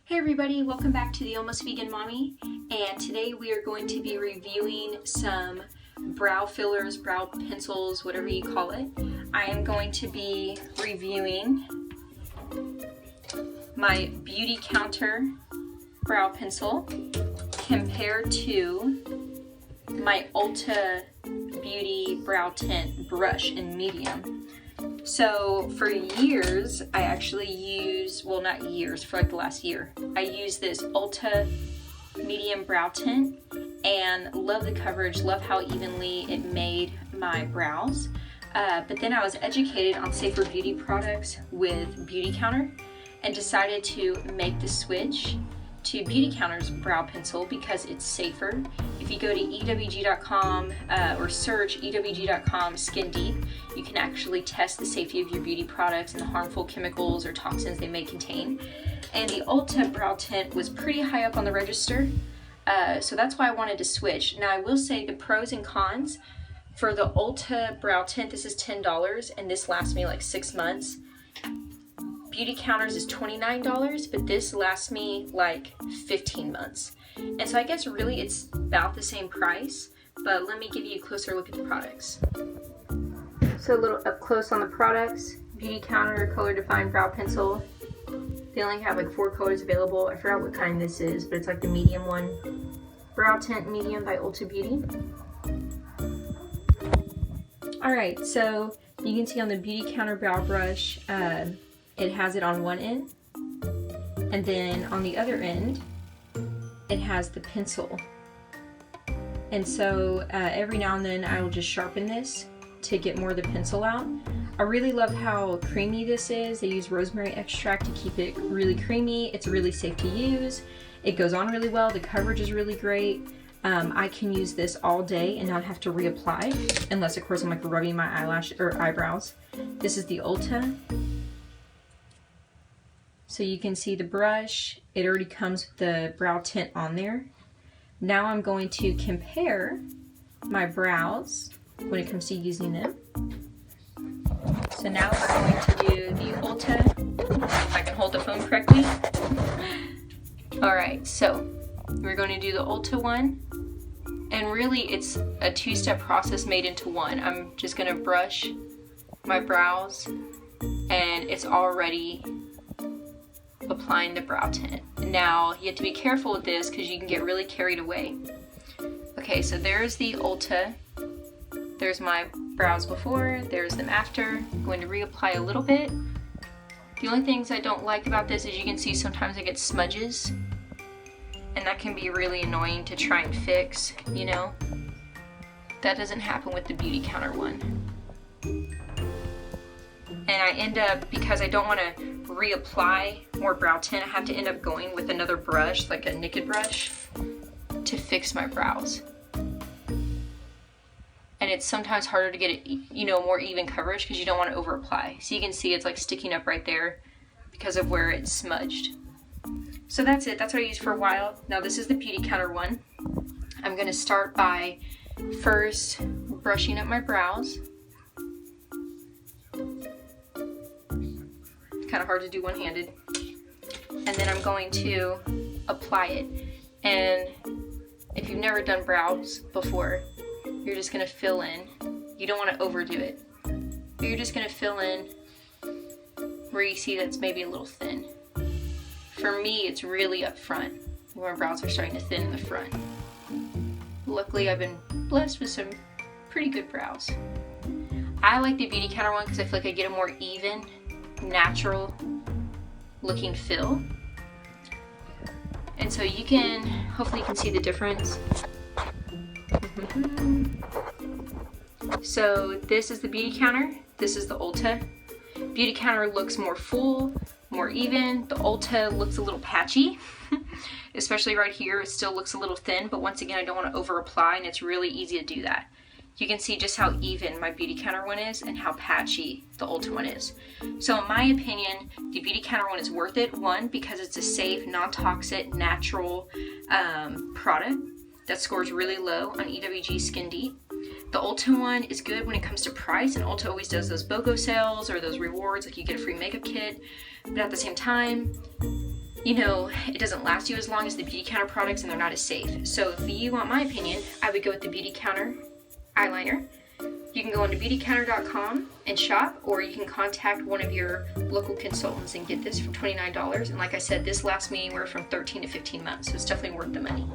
Hey everybody, welcome back to the Almost Vegan Mommy, and today we are going to be reviewing some brow fillers, brow pencils, whatever you call it. I am going to be reviewing my BeautyCounter brow pencil compared to my Ulta Beauty brow tint brush in medium. So for years, I actually use, well not years, for like the last year, I use this Ulta medium brow tint and love the coverage, love how evenly it made my brows. But then I was educated on safer beauty products with BeautyCounter and decided to make the switch to BeautyCounter's brow pencil because it's safer. If you go to ewg.com or search ewg.com skin deep, you can actually test the safety of your beauty products and the harmful chemicals or toxins they may contain. And the Ulta brow tint was pretty high up on the register, so that's why I wanted to switch. Now I will say the pros and cons for the Ulta brow tint, this is $10 and this lasts me like 6 months. BeautyCounter's is $29, but this lasts me like 15 months. And so I guess really it's about the same price, but let me give you a closer look at the products. So a little up close on the products. BeautyCounter Color Defined Brow Pencil. They only have like 4 colors available. I forgot what kind this is, but it's like the medium one. Brow Tint Medium by Ulta Beauty. Alright, so you can see on the BeautyCounter brow brush, it has it on one end, and then on the other end, it has the pencil. And so every now and then I will just sharpen this to get more of the pencil out. I really love how creamy this is. They use rosemary extract to keep it really creamy. It's really safe to use. It goes on really well. The coverage is really great. I can use this all day and not have to reapply, unless of course I'm like rubbing my eyelash or eyebrows. This is the Ulta. So you can see the brush, it already comes with the brow tint on there. Now I'm going to compare my brows when it comes to using them. So now we're going to do the Ulta, if I can hold the phone correctly. Alright, so we're going to do the Ulta one. And really it's a 2-step process made into one. I'm just going to brush my brows and it's already applying the brow tint. Now you have to be careful with this because you can get really carried away. Okay, so there's the Ulta. There's my brows before, there's them after. I'm going to reapply a little bit. The only things I don't like about this is you can see sometimes I get smudges, and that can be really annoying to try and fix, you know. That doesn't happen with the BeautyCounter one. And I end up, because I don't want to reapply more brow tint, I have to end up going with another brush, like a naked brush, to fix my brows. And it's sometimes harder to get it, you know, more even coverage because you don't want to over apply. So you can see it's like sticking up right there because of where it's smudged. So that's it. That's what I used for a while. Now this is the BeautyCounter one. I'm going to start by first brushing up my brows. Kind of hard to do one-handed. And then I'm going to apply it. And if you've never done brows before, you're just going to fill in. You don't want to overdo it. But you're just going to fill in where you see that's maybe a little thin. For me, it's really up front, where my brows are starting to thin in the front. Luckily, I've been blessed with some pretty good brows. I like the BeautyCounter one because I feel like I get a more even, natural looking fill. And so you can, hopefully you can see the difference. So this is the BeautyCounter, this is the Ulta. BeautyCounter looks more full, more even. The Ulta looks a little patchy, especially right here. It still looks a little thin, but once again, I don't want to over apply, and it's really easy to do that. You can see just how even my BeautyCounter one is and how patchy the Ulta one is. So in my opinion, the BeautyCounter one is worth it. One, because it's a safe, non-toxic, natural product that scores really low on EWG Skin Deep. The Ulta one is good when it comes to price, and Ulta always does those BOGO sales or those rewards, like you get a free makeup kit. But at the same time, you know, it doesn't last you as long as the BeautyCounter products and they're not as safe. So if you want my opinion, I would go with the BeautyCounter eyeliner. You can go onto BeautyCounter.com and shop, or you can contact one of your local consultants and get this for $29. And like I said, this lasts me anywhere from 13 to 15 months, so it's definitely worth the money.